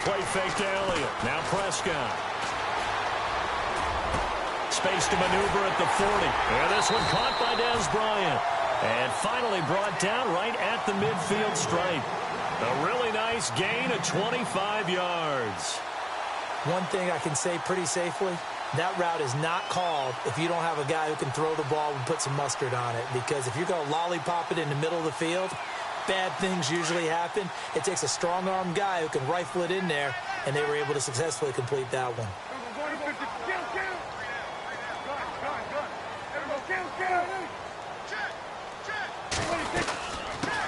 play fake to Elliott. Now Prescott. Space to maneuver at the 40. And this one caught by Dez Bryant. And finally brought down right at the midfield stripe. A really nice gain of 25 yards. One thing I can say pretty safely, that route is not called if you don't have a guy who can throw the ball and put some mustard on it. Because if you're going to lollipop it in the middle of the field, bad things usually happen. It takes a strong-arm guy who can rifle it in there, and they were able to successfully complete that one.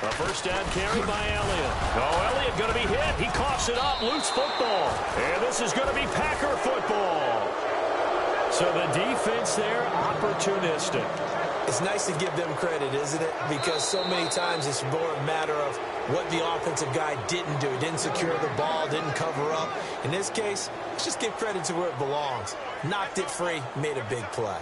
A first down carry by Elliott. Oh, Elliott going to be hit. He coughs it up. Loose football. And this is going to be Packer football. So the defense there, opportunistic. It's nice to give them credit, isn't it? Because so many times it's more a matter of what the offensive guy didn't do. Didn't secure the ball, didn't cover up. In this case, let's just give credit to where it belongs. Knocked it free, made a big play.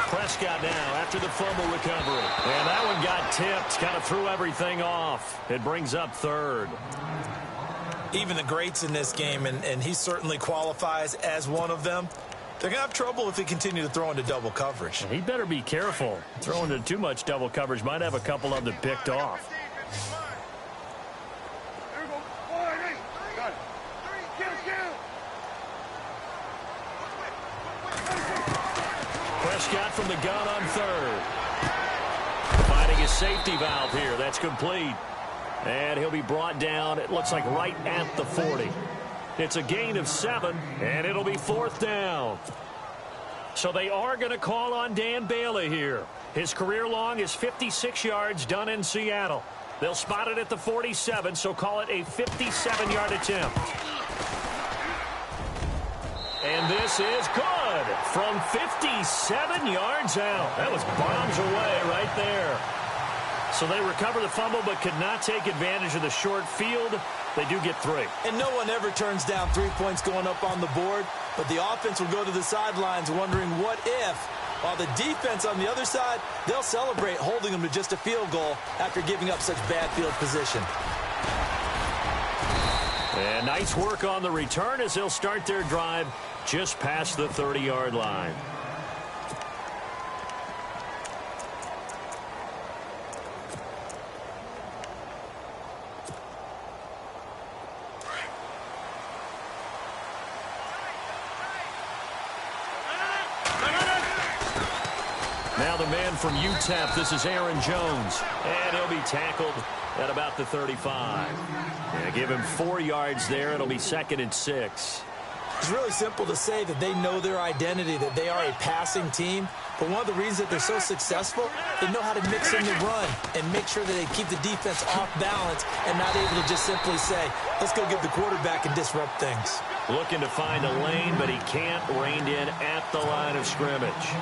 Prescott now after the fumble recovery. And that one got tipped, kind of threw everything off. It brings up third. Even the greats in this game, and he certainly qualifies as one of them, they're going to have trouble if they continue to throw into double coverage. He better be careful. Throwing into too much double coverage might have a couple of them picked off. Prescott from the gun on third. Finding his safety valve here. That's complete. And he'll be brought down, it looks like right at the 40. It's a gain of 7, and it'll be fourth down. So they are going to call on Dan Bailey here. His career long is 56 yards done in Seattle. They'll spot it at the 47, so call it a 57-yard attempt. And this is good from 57 yards out. That was bombs away right there. So they recover the fumble but could not take advantage of the short field. They do get 3. And no one ever turns down 3 points going up on the board, but the offense will go to the sidelines wondering what if. While the defense on the other side, they'll celebrate holding them to just a field goal after giving up such bad field position. And nice work on the return as they'll start their drive just past the 30-yard line. Now the man from UTEP, this is Aaron Jones. And he'll be tackled at about the 35. Yeah, give him 4 yards there. It'll be 2nd and 6. It's really simple to say that they know their identity, that they are a passing team. But one of the reasons that they're so successful, they know how to mix in the run and make sure that they keep the defense off balance and not able to just simply say, let's go get the quarterback and disrupt things. Looking to find a lane, but he can't. Reined in at the line of scrimmage.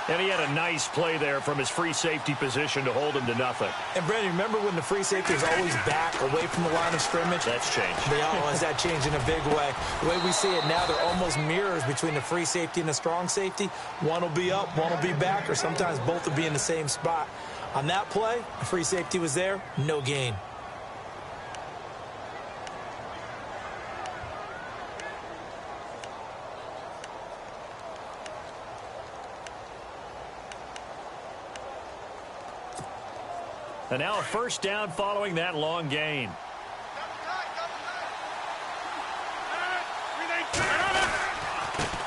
And he had a nice play there from his free safety position to hold him to nothing. And, Brandon, remember when the free safety is always back away from the line of scrimmage? That's changed. They always that changed in a big way. The way we see it now, they're almost mirrors between the free safety and the strong safety. One will be up, one will be back, or sometimes both will be in the same spot. On that play, the free safety was there, no gain. And now a first down following that long gain.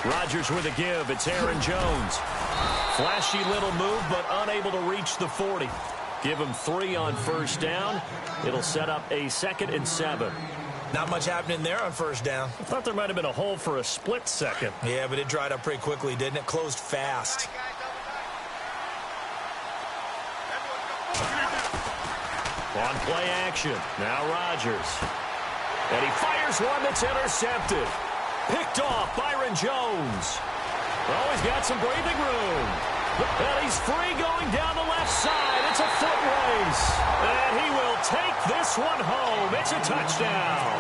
Rodgers with a give. It's Aaron Jones. Flashy little move, but unable to reach the 40. Give him 3 on first down. It'll set up a 2nd and 7. Not much happening there on first down. I thought there might have been a hole for a split second. Yeah, but it dried up pretty quickly, didn't it? Closed fast. On play action. Now Rodgers. And he fires one that's intercepted. Picked off Byron Jones. Oh, he's got some breathing room. And he's free going down the left side. It's a foot race. And he will take This one home. It's a touchdown.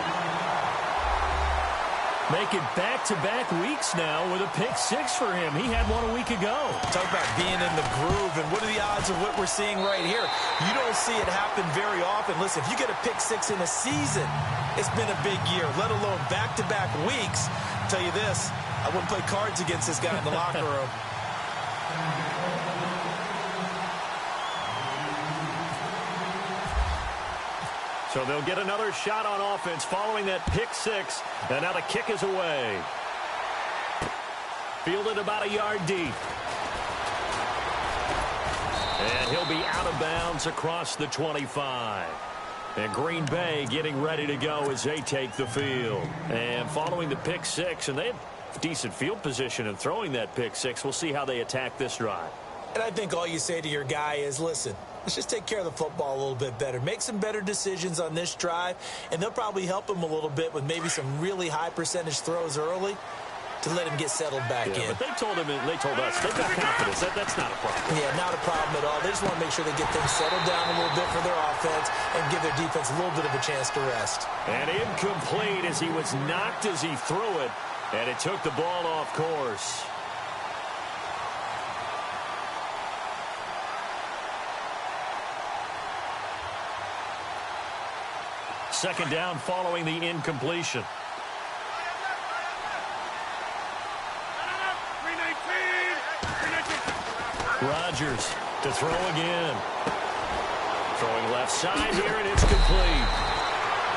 Making back-to-back weeks now with a pick six for him. He had one a week ago. Talk about being in the groove, and what are the odds of what we're seeing right here? You don't see it happen very often. Listen, if you get a pick six in a season, it's been a big year, let alone back-to-back weeks. I'll tell you this, I wouldn't play cards against this guy in the locker room. So they'll get another shot on offense following that pick six. And now the kick is away. Fielded about a yard deep. And he'll be out of bounds across the 25. And Green Bay getting ready to go as they take the field. And following the pick six, and they have decent field position in throwing that pick six. We'll see how they attack this drive. And I think all you say to your guy is, listen, let's just take care of the football a little bit better. Make some better decisions on this drive, and they'll probably help him a little bit with maybe some really high percentage throws early to let him get settled back in. But they told us they've got confidence. That's not a problem. Yeah, not a problem at all. They just want to make sure they get things settled down a little bit for their offense and give their defense a little bit of a chance to rest. And incomplete as he was knocked as he threw it, and it took the ball off course. Second down following the incompletion. Rodgers to throw again. Throwing left side here, and it's complete.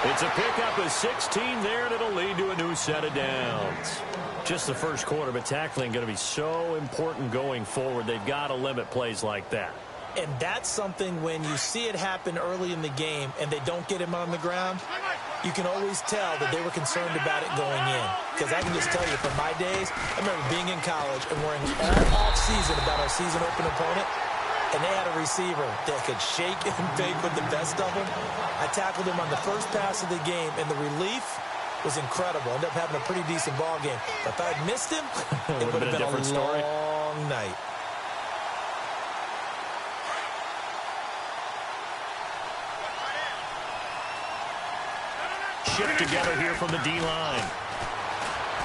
It's a pickup of 16 there, and it'll lead to a new set of downs. Just the first quarter, but tackling going to be so important going forward. They've got to limit plays like that. And that's something when you see it happen early in the game and they don't get him on the ground, you can always tell that they were concerned about it going in. Because I can just tell you from my days, I remember being in college and worrying all off-season about our season open opponent, and they had a receiver that could shake and bake with the best of them. I tackled him on the first pass of the game, and the relief was incredible. Ended up having a pretty decent ball game. But if I had missed him, it would have been a long night. Shift together here from the D-line.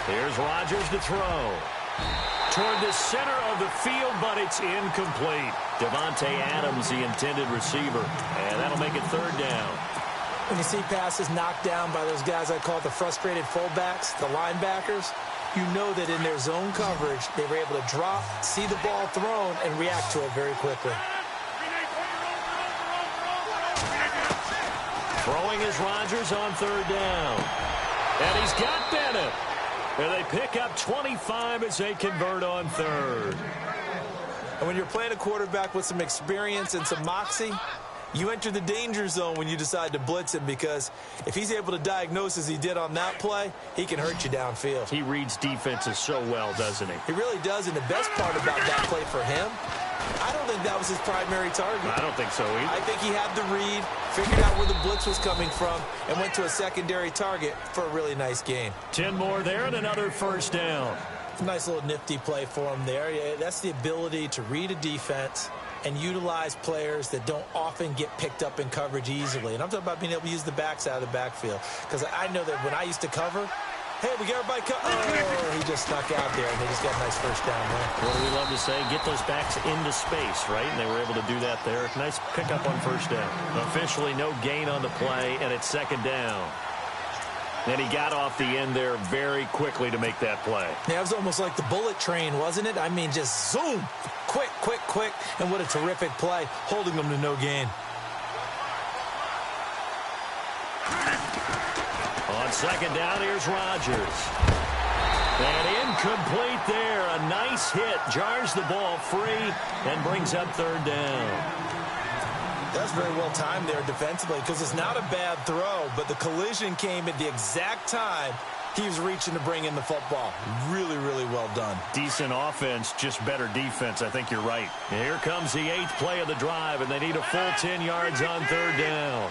Here's Rodgers to throw. Toward the center of the field, but it's incomplete. Devontae Adams, the intended receiver. And that'll make it third down. When you see passes knocked down by those guys I call the frustrated fullbacks, the linebackers, you know that in their zone coverage, they were able to drop, see the ball thrown, and react to it very quickly. Throwing is Rodgers on third down. And he's got Bennett. And they pick up 25 as they convert on third. And when you're playing a quarterback with some experience and some moxie, you enter the danger zone when you decide to blitz him, because if he's able to diagnose as he did on that play, he can hurt you downfield. He reads defenses so well, doesn't he? He really does, and the best part about that play for him, I don't think that was his primary target. I don't think so either. I think he had the read, figured out where the blitz was coming from, and went to a secondary target for a really nice gain. 10 more there and another first down. Nice little nifty play for him there. Yeah, that's the ability to read a defense and utilize players that don't often get picked up in coverage easily. And I'm talking about being able to use the backs out of the backfield. Because I know that when I used to cover, hey, we got everybody oh, he just snuck out there, and they just got a nice first down there. What do we love to say? Get those backs into space, right? And they were able to do that there. Nice pickup on first down. Officially no gain on the play, and it's second down. And he got off the end there very quickly to make that play. Yeah, it was almost like the bullet train, wasn't it? I mean, just zoom. Quick, quick, quick. And what a terrific play, holding them to no gain. On second down, here's Rodgers. And incomplete there. A nice hit. Jars the ball free and brings up third down. That's very well timed there defensively, because it's not a bad throw, but the collision came at the exact time he was reaching to bring in the football. Really, really well done. Decent offense, just better defense. I think you're right. And here comes the 8th play of the drive, and they need a full 10 yards on third down.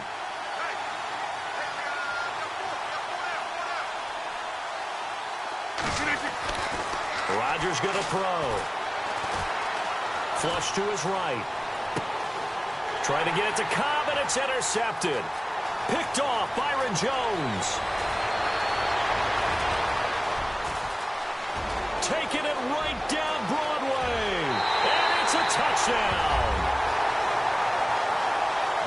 Rodgers going to throw. Flush to his right. Trying to get it to Cobb, and it's intercepted. Picked off Byron Jones. Taking it right down Broadway. And it's a touchdown.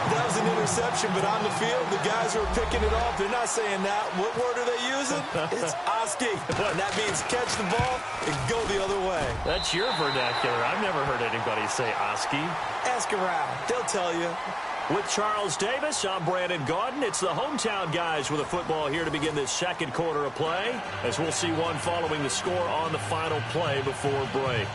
That was an interception, but on the field, the guys who are picking it off, they're not saying that. What word are they using? It's Oski. And that means catch the ball and go the other way. That's your vernacular. I've never heard anybody say Oski. Ask around. They'll tell you. With Charles Davis, I'm Brandon Gaudin. It's the hometown guys with a football here to begin this second quarter of play, as we'll see one following the score on the final play before break.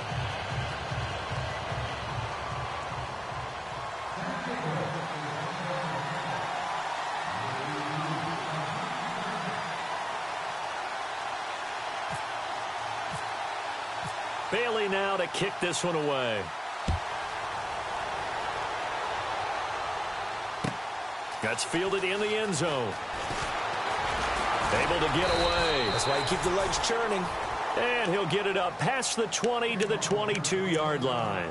Bailey now to kick this one away. That's fielded in the end zone. Able to get away. That's why you keep the legs churning. And he'll get it up past the 20 to the 22-yard line.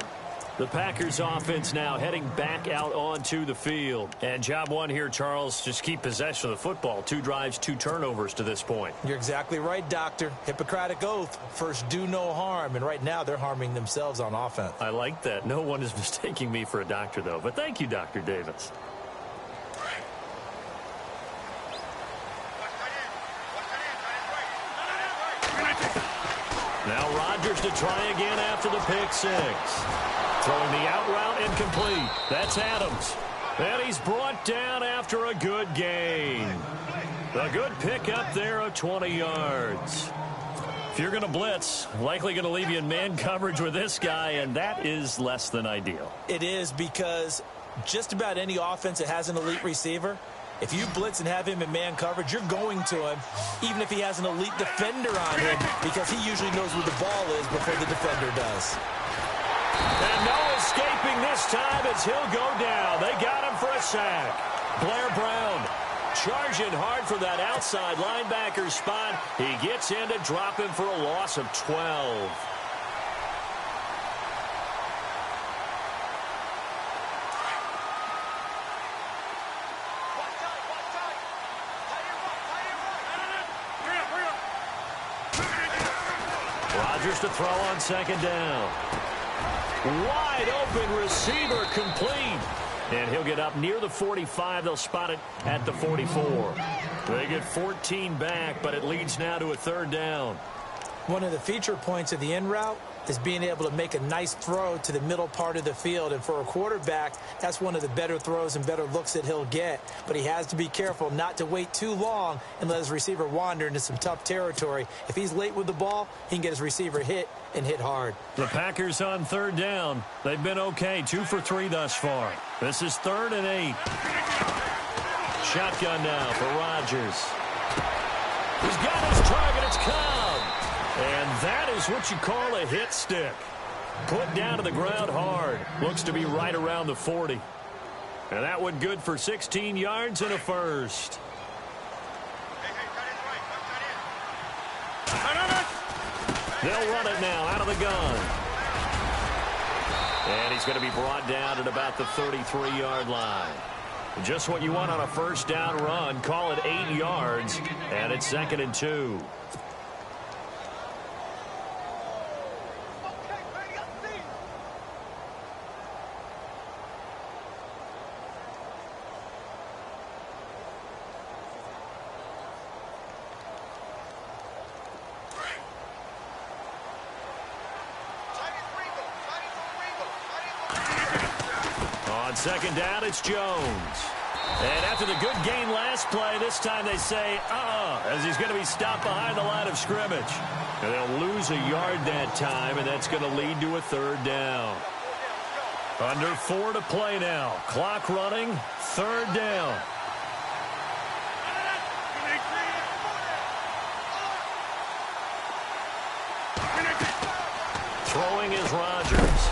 The Packers offense now heading back out onto the field. And job one here, Charles, just keep possession of the football. 2 drives, 2 turnovers to this point. You're exactly right, Doctor. Hippocratic oath. First, do no harm. And right now, they're harming themselves on offense. I like that. No one is mistaking me for a doctor, though. But thank you, Dr. Davis. Now Rodgers to try again after the pick 6. Throwing the out route incomplete. That's Adams. And he's brought down after a good gain. A good pick up there of 20 yards. If you're going to blitz, likely going to leave you in man coverage with this guy, and that is less than ideal. It is, because just about any offense that has an elite receiver, if you blitz and have him in man coverage, you're going to him, even if he has an elite defender on him, because he usually knows where the ball is before the defender does. And no escaping this time as he'll go down. They got him for a sack. Blair Brown charging hard for that outside linebacker spot. He gets in to drop him for a loss of 12. Rodgers to throw on second down. Wide open receiver complete. And he'll get up near the 45. They'll spot it at the 44. They get 14 back, but it leads now to a third down. One of the feature points of the in route is being able to make a nice throw to the middle part of the field. And for a quarterback, that's one of the better throws and better looks that he'll get. But he has to be careful not to wait too long and let his receiver wander into some tough territory. If he's late with the ball, he can get his receiver hit and hit hard. The Packers on third down. They've been okay, 2 for 3 thus far. This is 3rd and 8. Shotgun now for Rodgers. He's got his target. It's Cobb. And that is what you call a hit stick. Put down to the ground hard. Looks to be right around the 40. And that one good for 16 yards and a first. They'll run it now out of the gun. And he's going to be brought down at about the 33-yard line. Just what you want on a first down run. Call it 8 yards. And it's 2nd and 2. On second down, it's Jones. And after the good gain last play, this time they say, as he's going to be stopped behind the line of scrimmage. And they'll lose a yard that time, and that's going to lead to a third down. Under 4 to play now. Clock running, third down. Throwing is Rodgers.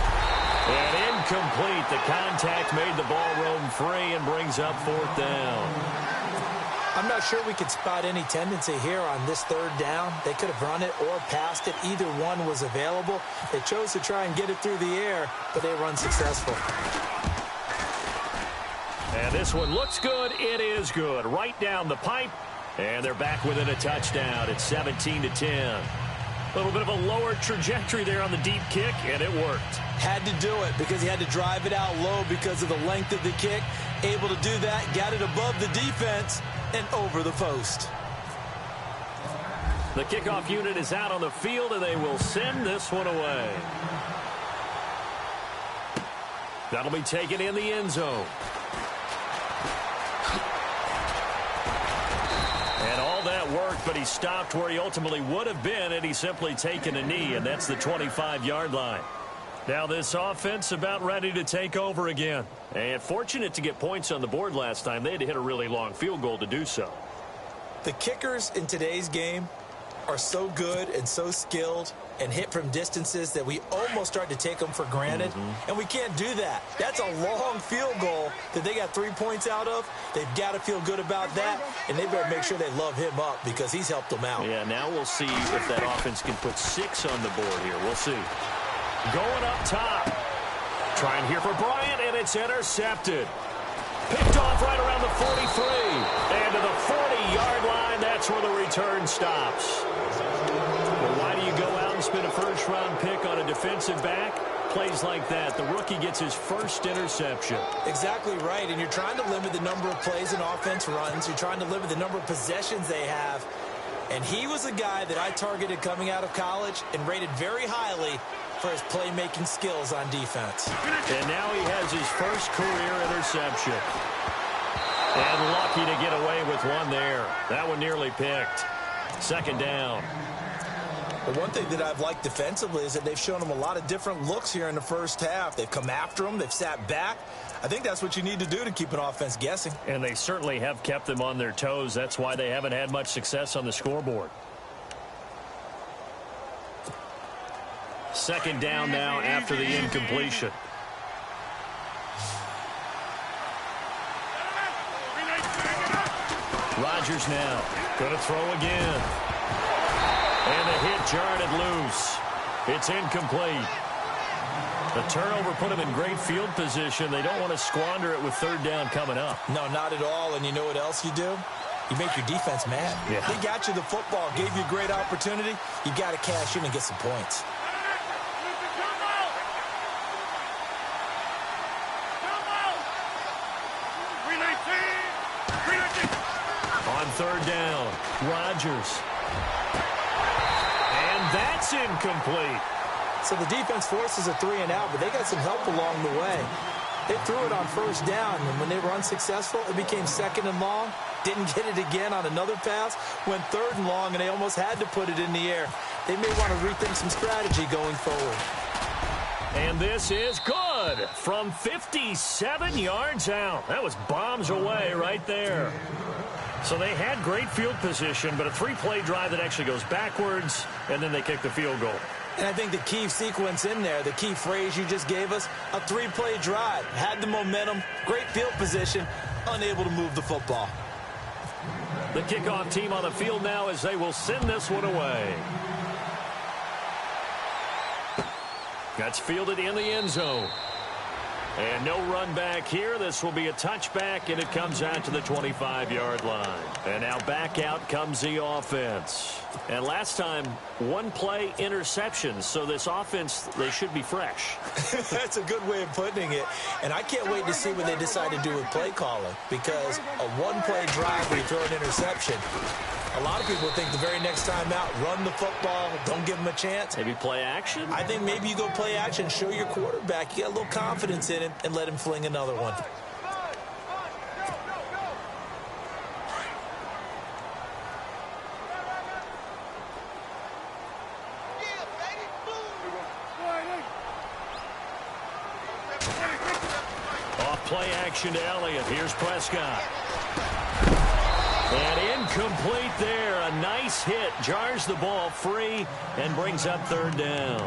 And incomplete. The contact made the ball roam free and brings up 4th down. I'm not sure we could spot any tendency here on this third down. They could have run it or passed it. Either one was available. They chose to try and get it through the air, but they were unsuccessful. And this one looks good. It is good. Right down the pipe. And they're back within a touchdown. It's 17-10. A little bit of a lower trajectory there on the deep kick, and it worked. Had to do it because he had to drive it out low because of the length of the kick. Able to do that, got it above the defense and over the post. The kickoff unit is out on the field, and they will send this one away. That'll be taken in the end zone. And all that worked, but he stopped where he ultimately would have been, and he's simply taken a knee, and that's the 25-yard line. Now this offense about ready to take over again. And fortunate to get points on the board last time. They had to hit a really long field goal to do so. The kickers in today's game are so good and so skilled and hit from distances that we almost start to take them for granted. And we can't do that. That's a long field goal that they got 3 points out of. They've got to feel good about that, and they better make sure they love him up because he's helped them out. Yeah, now we'll see if that offense can put 6 on the board here. We'll see. Going up top. Trying here for Bryant, and it's intercepted. Picked off right around the 43. And to the 40-yard line, that's where the return stops. Well, why do you go out and spend a first-round pick on a defensive back? Plays like that. The rookie gets his first interception. Exactly right, and you're trying to limit the number of plays an offense runs. You're trying to limit the number of possessions they have. And he was a guy that I targeted coming out of college and rated very highly for his playmaking skills on defense. And now he has his first career interception. And lucky to get away with one there. That one nearly picked. Second down. The one thing that I've liked defensively is that they've shown him a lot of different looks here in the first half. They've come after him. They've sat back. I think that's what you need to do to keep an offense guessing. And they certainly have kept them on their toes. That's why they haven't had much success on the scoreboard. Second down now after the incompletion. Rodgers now going to throw again. And the hit jarred it loose. It's incomplete. The turnover put them in great field position. They don't want to squander it with third down coming up. No, not at all. And you know what else you do? You make your defense mad. Yeah. They got you the football, gave you a great opportunity. You got to cash in and get some points. On third down, Rodgers. And that's incomplete. So the defense forces a 3-and-out, but they got some help along the way. They threw it on first down, and when they were unsuccessful, it became second and long. Didn't get it again on another pass. Went third and long, and they almost had to put it in the air. They may want to rethink some strategy going forward. And this is good from 57 yards out. That was bombs away right there. So they had great field position, but a 3-play drive that actually goes backwards, and then they kick the field goal. And I think the key sequence in there, the key phrase you just gave us, a 3-play drive. Had the momentum, great field position, unable to move the football. The kickoff team on the field now as they will send this one away. That's fielded in the end zone. And no run back here. This will be a touchback, and it comes out to the 25-yard line. And now back out comes the offense. And last time, 1-play interceptions. So this offense, they should be fresh. That's a good way of putting it. And I can't wait to see what they decide to do with play calling. Because a 1-play drive where you throw an interception, a lot of people think the very next time out, run the football, don't give them a chance. Maybe play action? I think maybe you go play action, show your quarterback, you got a little confidence in him, and let him fling another one. Off play action to Elliott. Here's Prescott. And incomplete there. A nice hit. Jars the ball free and brings up third down.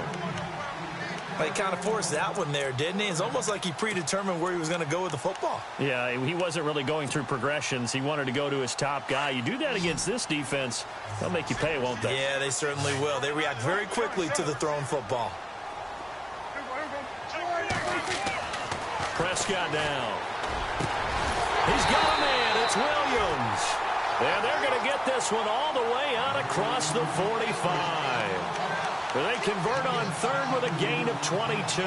Well, he kind of forced that one there, didn't he? It's almost like he predetermined where he was going to go with the football. Yeah, he wasn't really going through progressions. He wanted to go to his top guy. You do that against this defense, they'll make you pay, won't they? Yeah, they certainly will. They react very quickly to the thrown football. Prescott down. He's got a man. It's Williams. And they're going to get this one all the way out across the 45. They convert on third with a gain of 22.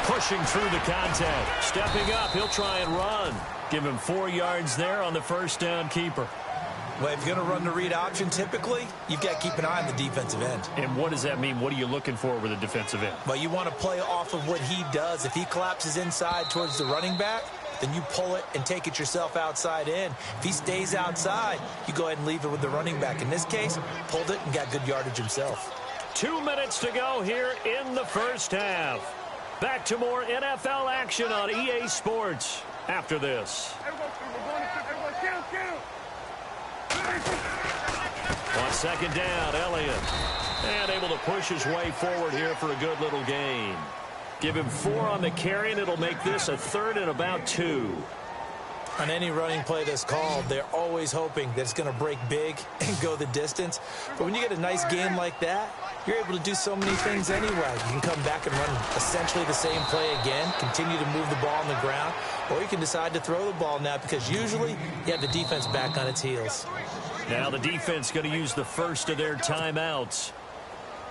Pushing through the contact. Stepping up, he'll try and run. Give him 4 yards there on the first down keeper. Well, if you're going to run the read option, typically, you've got to keep an eye on the defensive end. And what does that mean? What are you looking for with a defensive end? Well, you want to play off of what he does. If he collapses inside towards the running back, then you pull it and take it yourself outside in. If he stays outside, you go ahead and leave it with the running back. In this case, pulled it and got good yardage himself. 2 minutes to go here in the first half. Back to more NFL action on EA Sports after this. On second down, Elliott. And able to push his way forward here for a good little gain. Give him 4 on the carry, and it'll make this a third and about 2. On any running play that's called, they're always hoping that it's going to break big and go the distance. But when you get a nice game like that, you're able to do so many things anyway. You can come back and run essentially the same play again, continue to move the ball on the ground, or you can decide to throw the ball now because usually you have the defense back on its heels. Now the defense going to use the first of their timeouts.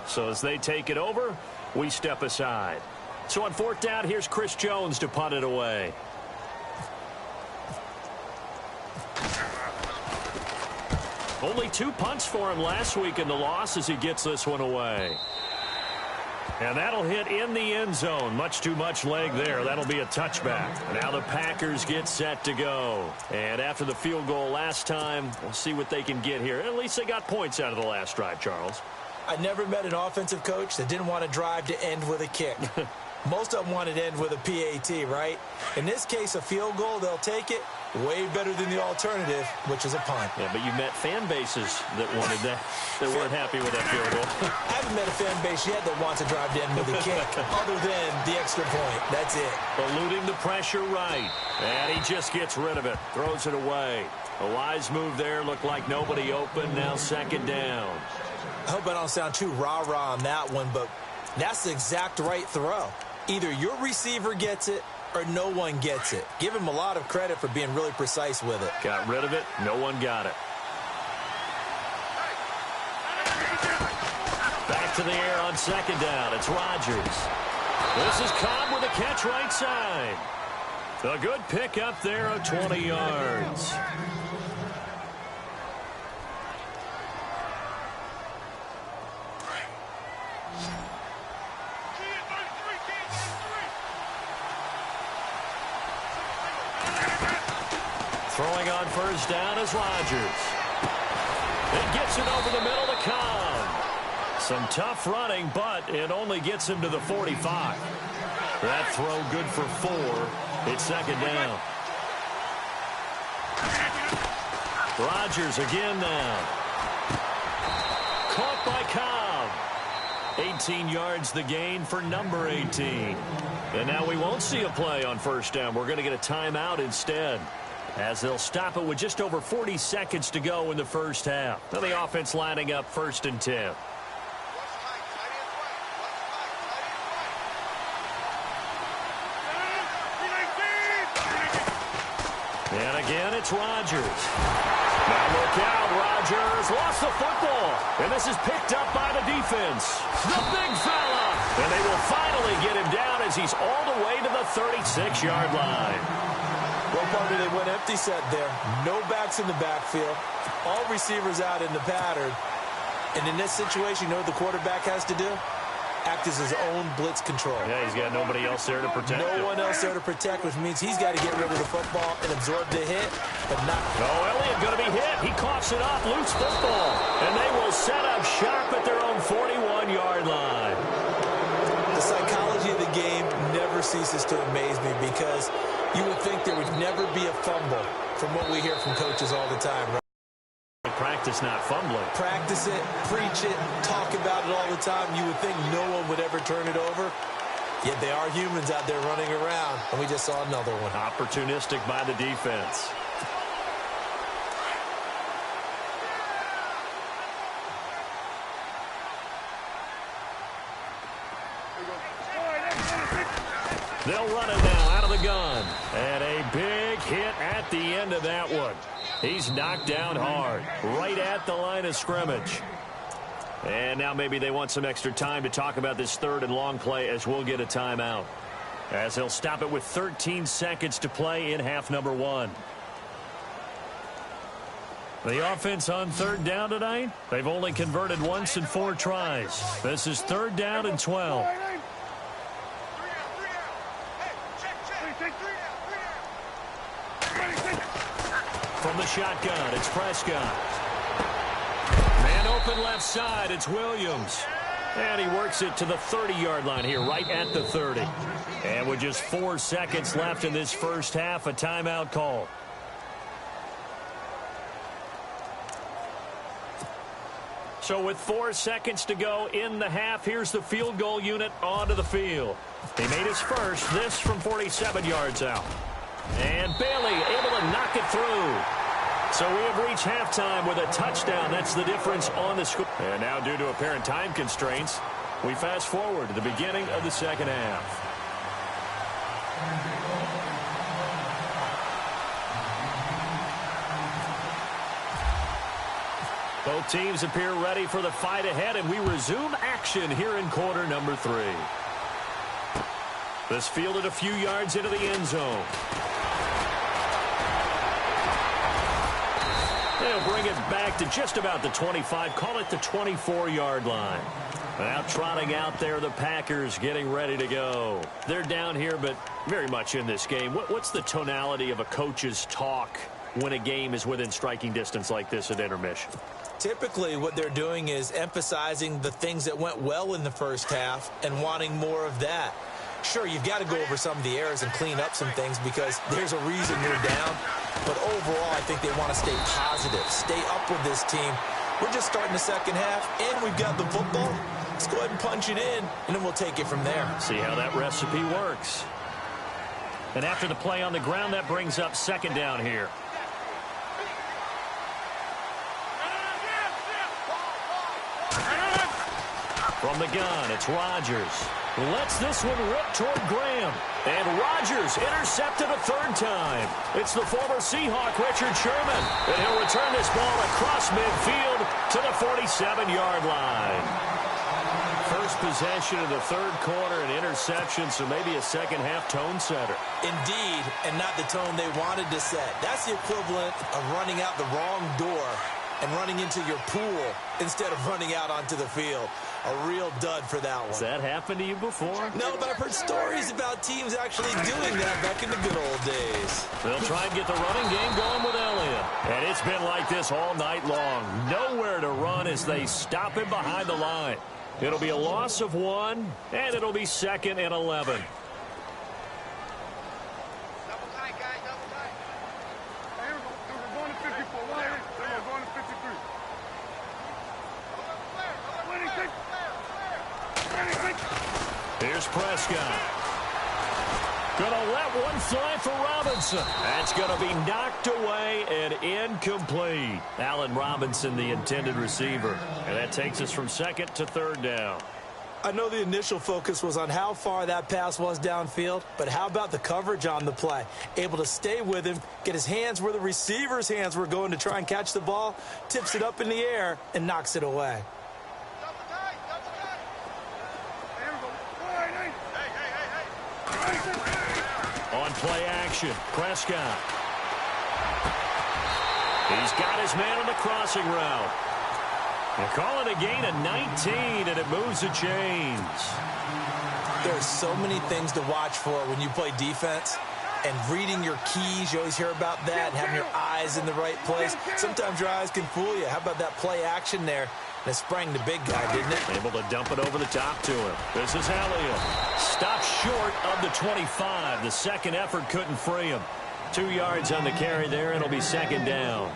So as they take it over, we step aside. So on fourth down, here's Chris Jones to punt it away. Only 2 punts for him last week in the loss as he gets this one away. And that'll hit in the end zone. Much too much leg there. That'll be a touchback. Now the Packers get set to go. And after the field goal last time, we'll see what they can get here. At least they got points out of the last drive, Charles. I never met an offensive coach that didn't want to drive to end with a kick. Most of them wanted to end with a PAT, right? In this case, a field goal, they'll take it. Way better than the alternative, which is a punt. Yeah, but you met fan bases that wanted that, that weren't happy with that field goal. I haven't met a fan base yet that wants to drive to end with a kick, other than the extra point. That's it. Eluding the pressure right. And he just gets rid of it. Throws it away. A wise move there. Looked like nobody open. Now second down. I hope I don't sound too rah-rah on that one, but that's the exact right throw. Either your receiver gets it or no one gets it. Give him a lot of credit for being really precise with it. Got rid of it. No one got it. Back to the air on second down. It's Rodgers. This is Cobb with a catch right side. A good pick up there of 20 yards. Throwing on first down is Rodgers. It gets it over the middle to Cobb. Some tough running, but it only gets him to the 45. That throw good for 4. It's second down. Rodgers again now. Caught by Cobb. 18 yards the gain for number 18. And now we won't see a play on first down. We're going to get a timeout instead, as they'll stop it with just over 40 seconds to go in the first half. Now the offense lining up first and 10. And again, it's Rodgers. Now look out, Rodgers lost the football. And this is picked up by the defense. The big fella. And they will finally get him down as he's all the way to the 36-yard line. Well, partner, they went empty set there. No backs in the backfield. All receivers out in the pattern. And in this situation, you know what the quarterback has to do? Act as his own blitz control. Yeah, he's got nobody else there to protect him. No one else there to protect, which means he's got to get rid of the football and absorb the hit, but not. Oh, Elliott going to be hit. He coughs it up, loose football. And they will set up shop at their own 41-yard line. The psychology of the game never ceases to amaze me because you would think there would never be a fumble from what we hear from coaches all the time, right? Practice not fumbling. Practice it, preach it, talk about it all the time. You would think no one would ever turn it over. Yet they are humans out there running around, and we just saw another one. Opportunistic by the defense. They'll run it now out of the gun. And a big hit at the end of that one. He's knocked down hard, right at the line of scrimmage. And now maybe they want some extra time to talk about this third and long play as we'll get a timeout. As he'll stop it with 13 seconds to play in half number one. The offense on third down tonight, they've only converted once in 4 tries. This is third down and 12. From the shotgun, it's Prescott. Man open left side, it's Williams. And he works it to the 30-yard line here, right at the 30. And with just 4 seconds left in this first half, a timeout call. So with 4 seconds to go in the half, here's the field goal unit onto the field. He made his first, this from 47 yards out. And Bailey able to knock it through. So we have reached halftime with a touchdown. That's the difference on the score. And now due to apparent time constraints, we fast forward to the beginning of the second half. Both teams appear ready for the fight ahead, and we resume action here in quarter number 3. This fielded a few yards into the end zone. They'll bring it back to just about the 25, call it the 24-yard line. Now trotting out there, the Packers getting ready to go. They're down here, but very much in this game. What's the tonality of a coach's talk when a game is within striking distance like this at intermission? Typically, what they're doing is emphasizing the things that went well in the first half and wanting more of that. Sure, you've got to go over some of the errors and clean up some things because there's a reason you're down. But overall, I think they want to stay positive, stay up with this team. We're just starting the second half, and we've got the football. Let's go ahead and punch it in, and then we'll take it from there. See how that recipe works. And after the play on the ground, that brings up second down here. From the gun, it's Rodgers. Lets this one rip toward Graham. And Rodgers intercepted a third time. It's the former Seahawk, Richard Sherman. And he'll return this ball across midfield to the 47-yard line. First possession of the third quarter, an interception, so maybe a second-half tone setter. Indeed, and not the tone they wanted to set. That's the equivalent of running out the wrong door and running into your pool instead of running out onto the field. A real dud for that one. Has that happened to you before? No, but I've heard stories about teams actually doing that back in the good old days. They'll try and get the running game going with Elliott. And it's been like this all night long. Nowhere to run as they stop him behind the line. It'll be a loss of 1, and it'll be 2nd and 11. Here's Prescott. Gonna let one fly for Robinson. That's gonna be knocked away and incomplete. Allen Robinson, the intended receiver. And that takes us from second to third down. I know the initial focus was on how far that pass was downfield, but how about the coverage on the play? Able to stay with him, get his hands where the receiver's hands were going to try and catch the ball, tips it up in the air, and knocks it away. On play action, Prescott. He's got his man on the crossing route. They call it a gain of 19, and it moves the chains. There's so many things to watch for when you play defense. And reading your keys, you always hear about that, and having your eyes in the right place. Sometimes your eyes can fool you. How about that play action there? And it sprang the big guy, didn't it? Able to dump it over the top to him. This is Elliott. Stopped short of the 25. The second effort couldn't free him. 2 yards on the carry there, and it'll be second down.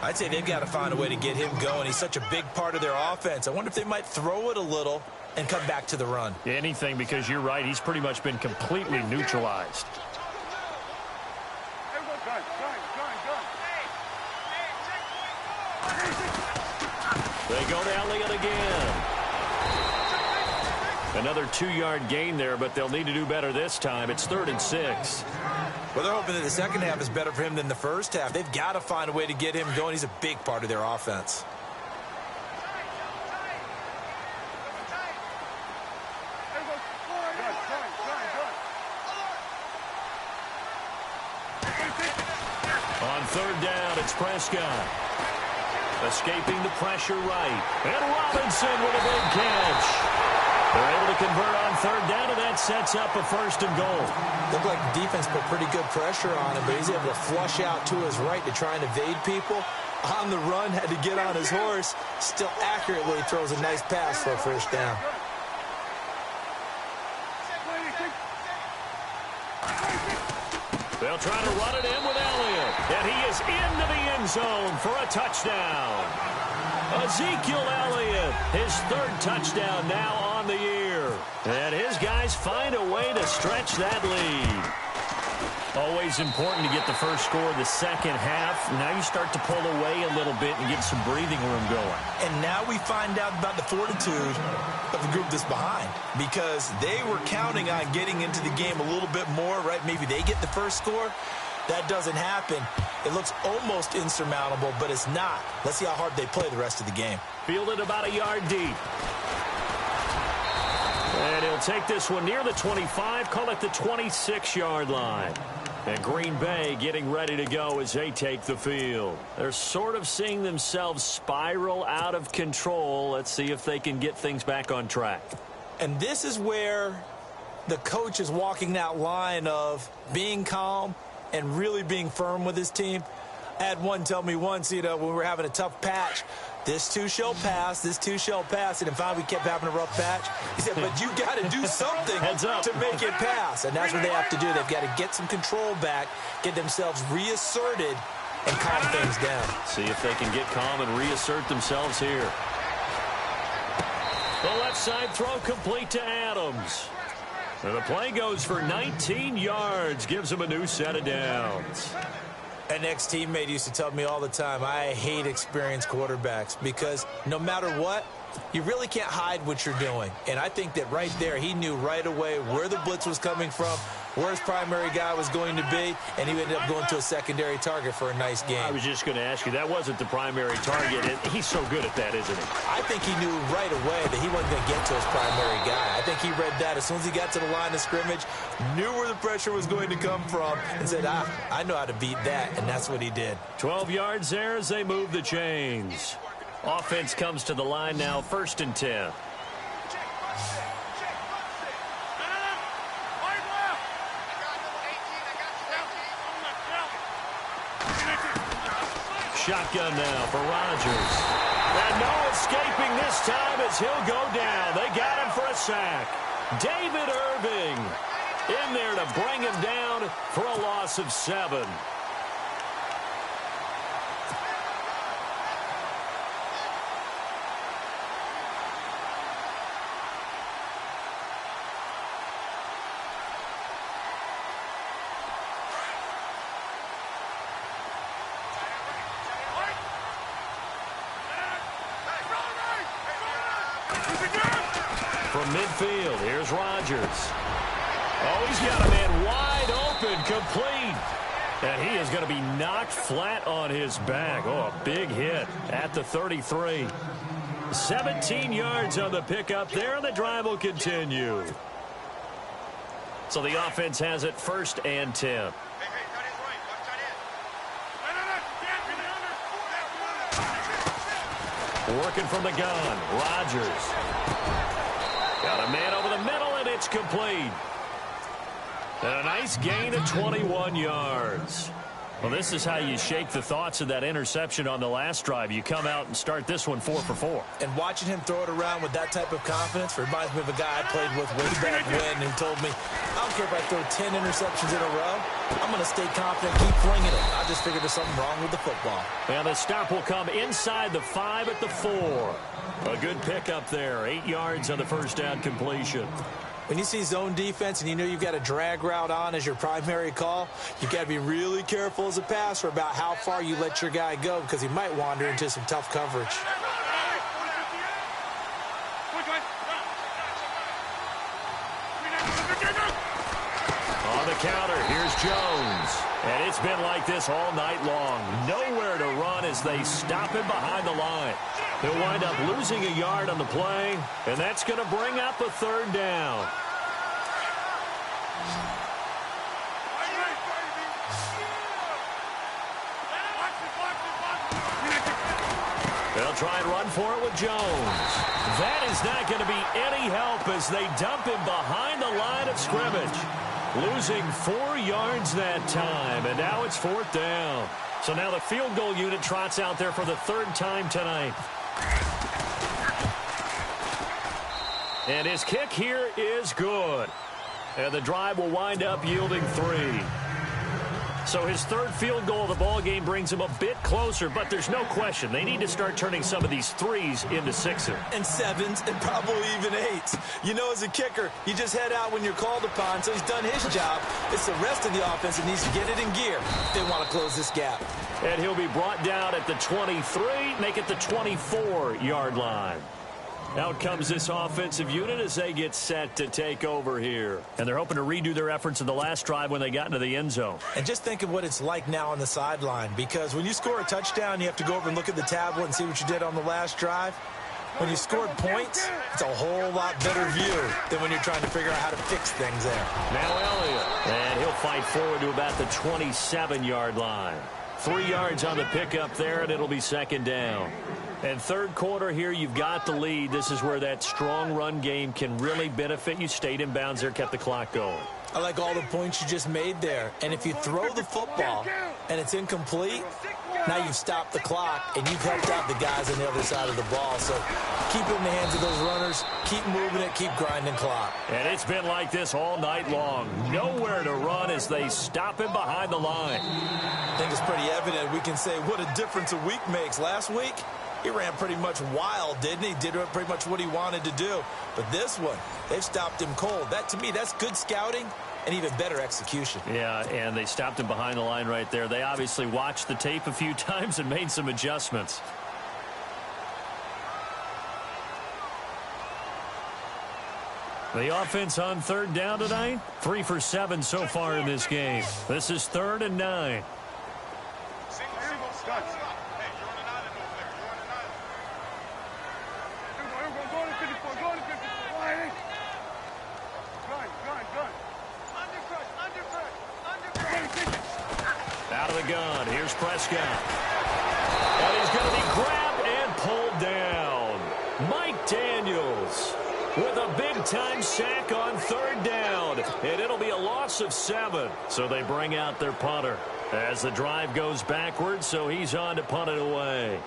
I'd say they've got to find a way to get him going. He's such a big part of their offense. I wonder if they might throw it a little and come back to the run. Anything, because you're right. He's pretty much been completely neutralized. They go to Elliott again. Another 2-yard gain there, but they'll need to do better this time. It's 3rd and 6. Well, they're hoping that the second half is better for him than the first half. They've got to find a way to get him going. He's a big part of their offense. On 3rd down, it's Prescott. Escaping the pressure right. And Robinson with a big catch. They're able to convert on 3rd down, and that sets up a 1st and goal. Looked like the defense put pretty good pressure on him, but he's able to flush out to his right to try and evade people. On the run, had to get on his horse. Still accurately throws a nice pass for a 1st down. They'll try to run it in with Elliott. And he is into the end zone for a touchdown. Ezekiel Elliott, his 3rd touchdown now on the year. And his guys find a way to stretch that lead. Always important to get the first score of the second half. Now you start to pull away a little bit and get some breathing room going. And now we find out about the fortitude of the group that's behind, because they were counting on getting into the game a little bit more, right? Maybe they get the first score. That doesn't happen. It looks almost insurmountable, but it's not. Let's see how hard they play the rest of the game. Fielded about a yard deep. And he'll take this one near the 25, call it the 26-yard line. And Green Bay getting ready to go as they take the field. They're sort of seeing themselves spiral out of control. Let's see if they can get things back on track. And this is where the coach is walking that line of being calm and really being firm with his team. I had one tell me once, when we were having a tough patch, this too shall pass, this too shall pass. And finally we kept having a rough patch. He said, but you got to do something to make it pass. And that's what they have to do. They've got to get some control back, get themselves reasserted, and calm things down. See if they can get calm and reassert themselves here. The left side throw complete to Adams. And the play goes for 19 yards, gives him a new set of downs. An ex-teammate used to tell me all the time, I hate experienced quarterbacks because no matter what, you really can't hide what you're doing. And I think that right there, he knew right away where the blitz was coming from, where his primary guy was going to be, and he ended up going to a secondary target for a nice game. I was just going to ask you, that wasn't the primary target. He's so good at that, isn't he? I think he knew right away that he wasn't going to get to his primary guy. I think he read that as soon as he got to the line of scrimmage, knew where the pressure was going to come from, and said, I know how to beat that, and that's what he did. 12 yards there as they move the chains. Offense comes to the line now, 1st and 10. Shotgun now for Rodgers. And no escaping this time as he'll go down. They got him for a sack. David Irving in there to bring him down for a loss of 7. From midfield, here's Rodgers. Oh, he's got a man wide open, complete. And he is going to be knocked flat on his back. Oh, a big hit at the 33. 17 yards on the pickup there, and the drive will continue. So the offense has it 1st and 10. Working from the gun, Rodgers. Got a man over the middle, and it's complete. And a nice gain of 21 yards. Well, this is how you shake the thoughts of that interception on the last drive. You come out and start this one 4 for 4. And watching him throw it around with that type of confidence reminds me of a guy I played with way back when who told me, I don't care if I throw 10 interceptions in a row, I'm going to stay confident, keep flinging it. I just figured there's something wrong with the football. And the stop will come inside the 5 at the 4. A good pickup there. 8 yards on the first down completion. When you see zone defense and you know you've got a drag route on as your primary call, you've got to be really careful as a passer about how far you let your guy go because he might wander into some tough coverage. On the counter, here's Jones. And it's been like this all night long. Nowhere to run as they stop him behind the line. He'll wind up losing a yard on the play, and that's going to bring up a third down. They'll try and run for it with Jones. That is not going to be any help as they dump him behind the line of scrimmage. Losing 4 yards that time, and now it's 4th down. So now the field goal unit trots out there for the 3rd time tonight. And his kick here is good. And the drive will wind up yielding 3. So his 3rd field goal of the ball game brings him a bit closer, but there's no question they need to start turning some of these 3s into 6s. And 7s and probably even 8s. You know, as a kicker, you just head out when you're called upon, so he's done his job. It's the rest of the offense that needs to get it in gear if they want to close this gap. And he'll be brought down at the 23, make it the 24-yard line. Out comes this offensive unit as they get set to take over here. And they're hoping to redo their efforts in the last drive when they got into the end zone. And just think of what it's like now on the sideline, because when you score a touchdown, you have to go over and look at the tablet and see what you did on the last drive. When you scored points, it's a whole lot better view than when you're trying to figure out how to fix things there. Now Elliott. And he'll fight forward to about the 27-yard line. 3 yards on the pickup there, and it'll be 2nd down. And 3rd quarter here, you've got the lead. This is where that strong run game can really benefit you. Stayed in bounds there, kept the clock going. I like all the points you just made there. And if you throw the football and it's incomplete, now you've stopped the clock and you've helped out the guys on the other side of the ball. So keep it in the hands of those runners. Keep moving it. Keep grinding clock. And it's been like this all night long. Nowhere to run as they stop him behind the line. I think it's pretty evident. We can say what a difference a week makes. Last week, he ran pretty much wild, didn't he? Did pretty much what he wanted to do. But this one, they've stopped him cold. That, to me, that's good scouting and even better execution. Yeah, and they stopped him behind the line right there. They obviously watched the tape a few times and made some adjustments. The offense on 3rd down tonight, 3 for 7 so far in this game. This is 3rd and 9. Out of the gun, here's Prescott. And he's going to be grabbed and pulled down. Mike Daniels with a big-time sack on 3rd down. And it'll be a loss of 7. So they bring out their punter as the drive goes backwards, so he's on to punt it away.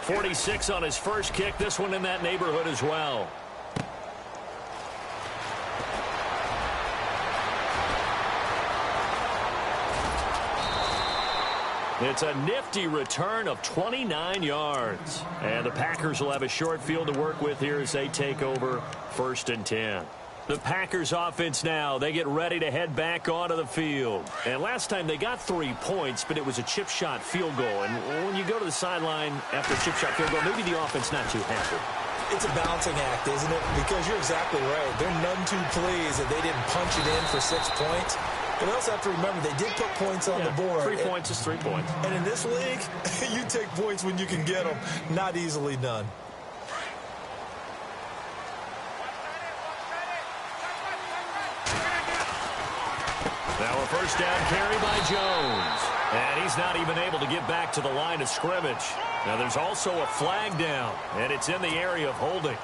.46 on his first kick. This one in that neighborhood as well. It's a nifty return of 29 yards. And the Packers will have a short field to work with here as they take over 1st and 10. The Packers offense now, they get ready to head back onto the field. And last time they got 3 points, but it was a chip shot field goal. And when you go to the sideline after a chip shot field goal, maybe the offense not too happy. It's a balancing act, isn't it? Because you're exactly right. They're none too pleased that they didn't punch it in for 6 points. But we also have to remember they did put points on the board. 3 points is 3 points. And in this league, you take points when you can get them. Not easily done. Now a first down carry by Jones. And he's not even able to get back to the line of scrimmage. Now there's also a flag down, and it's in the area of holding.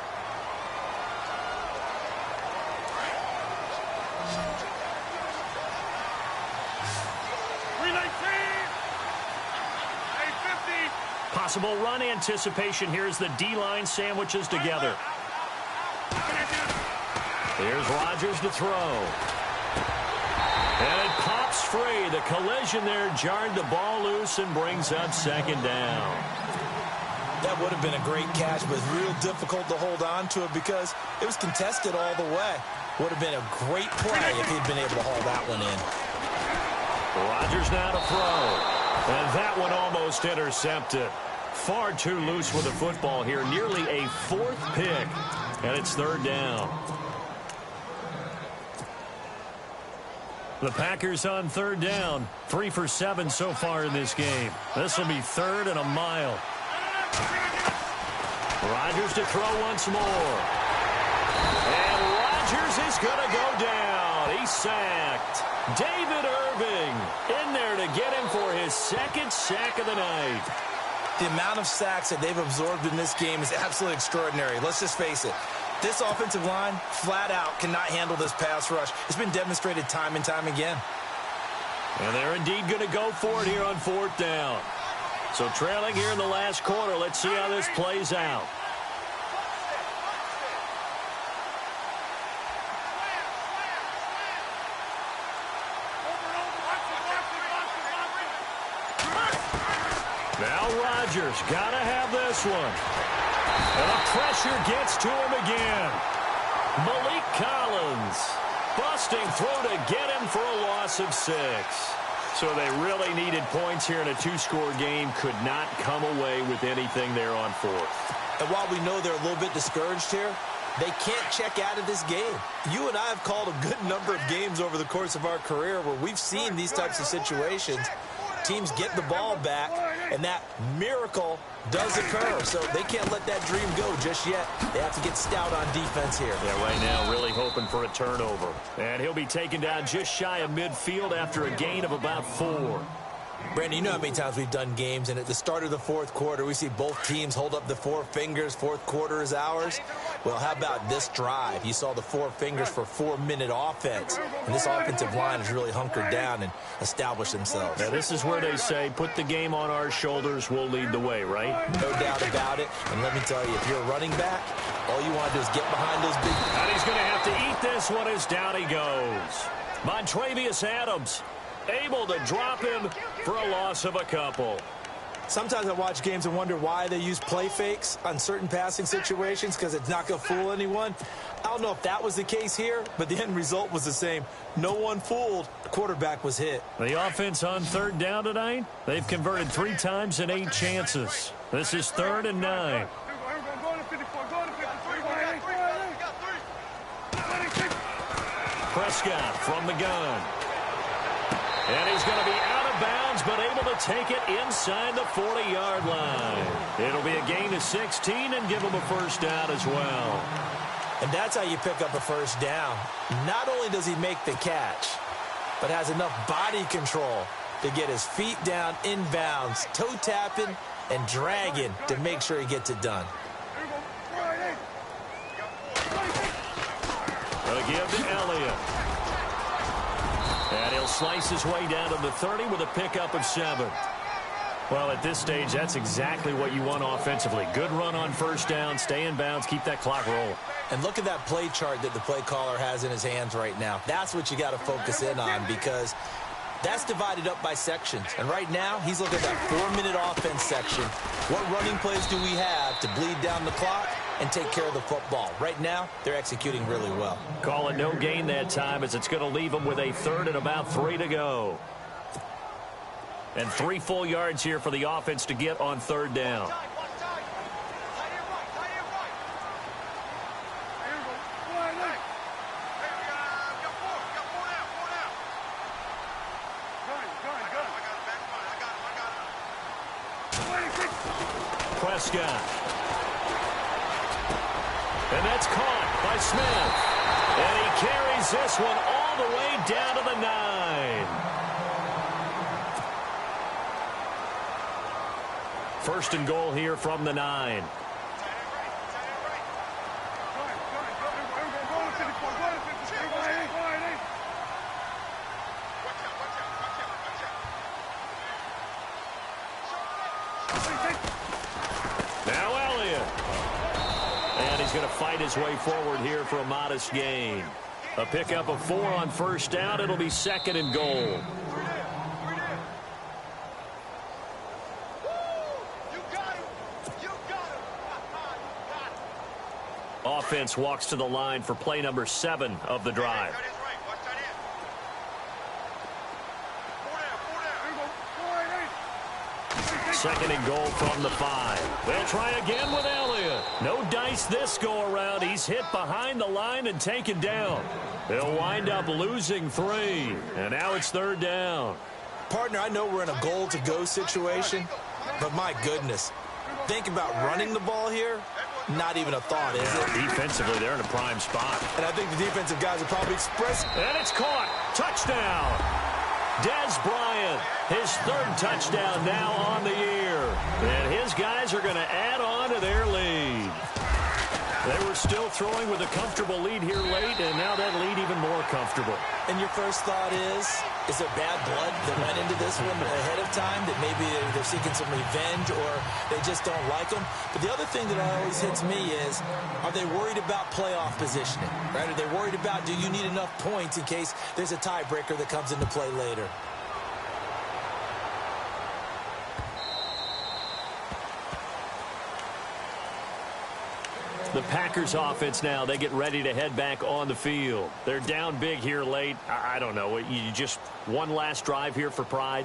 Possible run anticipation here as the D-line sandwiches together. Here's Rodgers to throw. And it pops free. The collision there jarred the ball loose and brings up second down. That would have been a great catch, but it's real difficult to hold on to it because it was contested all the way. Would have been a great play if he'd been able to haul that one in. Rodgers now to throw. And that one almost intercepted. Far too loose with the football here. Nearly a fourth pick. And it's third down. The Packers on third down. 3 for 7 so far in this game. This will be third and a mile. Rodgers to throw once more. And Rodgers is going to go down. He's sacked. David Irving in there to get him for his second sack of the night. The amount of sacks that they've absorbed in this game is absolutely extraordinary. Let's just face it. This offensive line, flat out, cannot handle this pass rush. It's been demonstrated time and time again. And they're indeed going to go for it here on fourth down. So trailing here in the last quarter. Let's see how this plays out. Now Rodgers got to have this one. And the pressure gets to him again. Malik Collins busting through to get him for a loss of 6. So they really needed points here in a 2-score game. Could not come away with anything there on fourth. And while we know they're a little bit discouraged here, they can't check out of this game. You and I have called a good number of games over the course of our career where we've seen these types of situations. Teams get the ball back, and that miracle does occur. So they can't let that dream go just yet. They have to get stout on defense here. Yeah, right now really hoping for a turnover. And he'll be taken down just shy of midfield after a gain of about 4. Brandon, you know how many times we've done games, and at the start of the fourth quarter, we see both teams hold up the 4 fingers. Fourth quarter is ours. Well, how about this drive? You saw the 4 fingers for 4-minute offense, and this offensive line has really hunkered down and established themselves. Now, this is where they say, put the game on our shoulders, we'll lead the way, right? No doubt about it. And let me tell you, if you're a running back, all you want to do is get behind those big... And he's going to have to eat this one as down he goes. Montravius Adams able to drop him for a loss of a couple. Sometimes I watch games and wonder why they use play fakes on certain passing situations because it's not going to fool anyone. I don't know if that was the case here, but the end result was the same. No one fooled. The quarterback was hit. The offense on third down tonight, they've converted 3 times in 8 chances. This is 3rd and 9. Prescott from the gun. And he's going to be out of bounds, but able to take it inside the 40-yard line. It'll be a gain of 16 and give him a first down as well. And that's how you pick up a first down. Not only does he make the catch, but has enough body control to get his feet down inbounds, toe tapping and dragging to make sure he gets it done. They'll give to Elliott. And he'll slice his way down to the 30 with a pickup of 7. Well, at this stage, that's exactly what you want offensively. Good run on first down, stay in bounds, keep that clock rolling. And look at that play chart that the play caller has in his hands right now. That's what you got to focus in on because that's divided up by sections. And right now, he's looking at that 4-minute offense section. What running plays do we have to bleed down the clock and take care of the football? Right now, they're executing really well. Call it no gain that time as it's going to leave them with a 3rd and about 3 to go. And 3 full yards here for the offense to get on third down. Prescott. And that's caught by Smith. And he carries this one all all the way down to the 9. First and goal here from the 9. Now Elliott. And he's going to fight his way forward here for a modest gain. A pickup of 4 on first down. It'll be second and goal. Offense walks to the line for play number 7 of the drive. Second and goal from the 5. They'll try again with Elliott. No dice this go around. He's hit behind the line and taken down. They'll wind up losing 3. And now it's third down. Partner, I know we're in a goal-to-go situation, but my goodness, think about running the ball here. Not even a thought, is it? Defensively, they're in a prime spot. And I think the defensive guys are probably expressing. And it's caught. Touchdown. Des Bryant, his 3rd touchdown now on the year. And his guys are going to add on to their lead. They were still throwing with a comfortable lead here late, and now that lead even more comfortable. And your first thought is there bad blood that went into this one ahead of time, that maybe they're seeking some revenge or they just don't like them? But the other thing that always hits me is, are they worried about playoff positioning? Right? Are they worried about, do you need enough points in case there's a tiebreaker that comes into play later? The Packers offense now, they get ready to head back on the field. They're down big here late. I don't know. You just one last drive here for pride?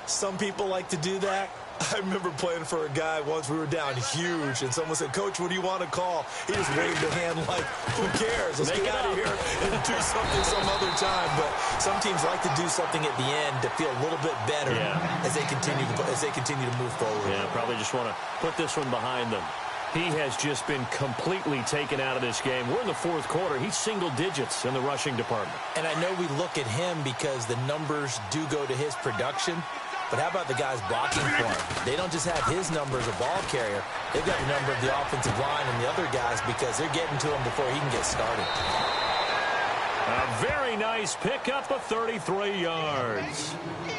Some people like to do that. I remember playing for a guy once. We were down huge, and someone said, "Coach, what do you want to call?" He just waved a hand like, who cares? Let's get out of here and do something some other time. But some teams like to do something at the end to feel a little bit better as they continue to move forward. Yeah, probably just want to put this one behind them. He has just been completely taken out of this game. We're in the 4th quarter. He's single digits in the rushing department. And I know we look at him because the numbers do go to his production. But how about the guys blocking for him? They don't just have his number as a ball carrier. They've got the number of the offensive line and the other guys because they're getting to him before he can get started. A very nice pickup of 33 yards.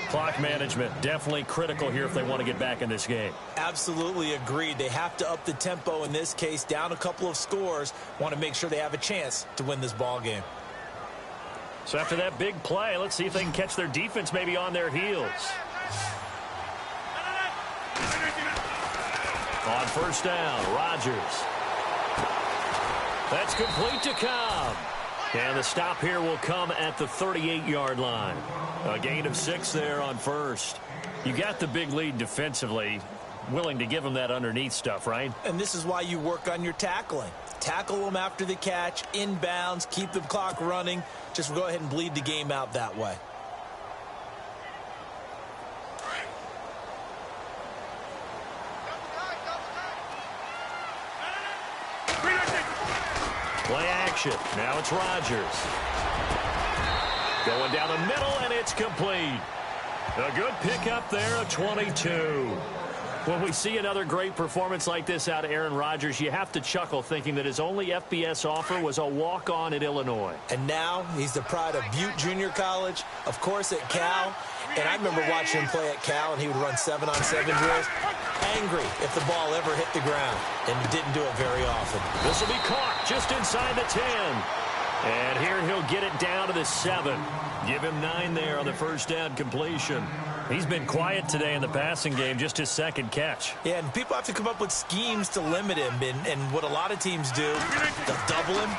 Clock management definitely critical here if they want to get back in this game. Absolutely agreed. They have to up the tempo in this case, down a couple of scores. Want to make sure they have a chance to win this ball game. So after that big play, let's see if they can catch their defense maybe on their heels. On first down, Rodgers. That's complete to Cobb. And the stop here will come at the 38-yard line. A gain of 6 there on first. You got the big lead defensively. Willing to give them that underneath stuff, right? And this is why you work on your tackling. Tackle them after the catch, inbounds, keep the clock running. Just go ahead and bleed the game out that way. Play action. Now it's Rodgers. Going down the middle, and it's complete. A good pickup there, a 22. When we see another great performance like this out of Aaron Rodgers, you have to chuckle thinking that his only FBS offer was a walk-on at Illinois. And now he's the pride of Butte Junior College, of course at Cal. And I remember watching him play at Cal, and he would run 7-on-7 drills. Angry if the ball ever hit the ground, and he didn't do it very often. This will be caught just inside the 10. And here he'll get it down to the 7. Give him 9 there on the first down completion. He's been quiet today in the passing game, just his 2nd catch. Yeah, and people have to come up with schemes to limit him. And what a lot of teams do, they'll double him,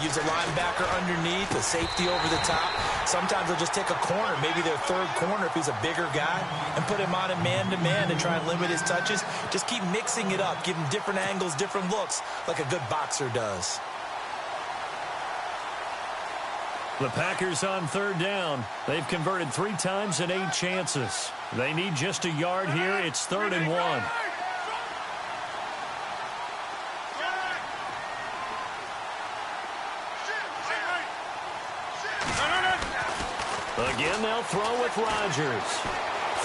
use a linebacker underneath, a safety over the top. Sometimes they'll just take a corner, maybe their 3rd corner if he's a bigger guy, and put him on a man-to-man to try and limit his touches. Just keep mixing it up, give him different angles, different looks, like a good boxer does. The Packers on 3rd down. They've converted 3 times in 8 chances. They need just a yard here. It's 3rd and 1. Again, they'll throw with Rodgers.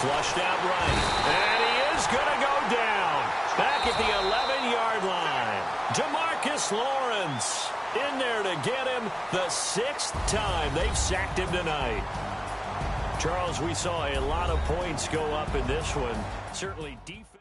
Flushed out right. And he is going to go down. Back at the 11-yard line. Demarcus Lawrence in there to get him the 6th time they've sacked him tonight. Charles, we saw a lot of points go up in this one. Certainly defense.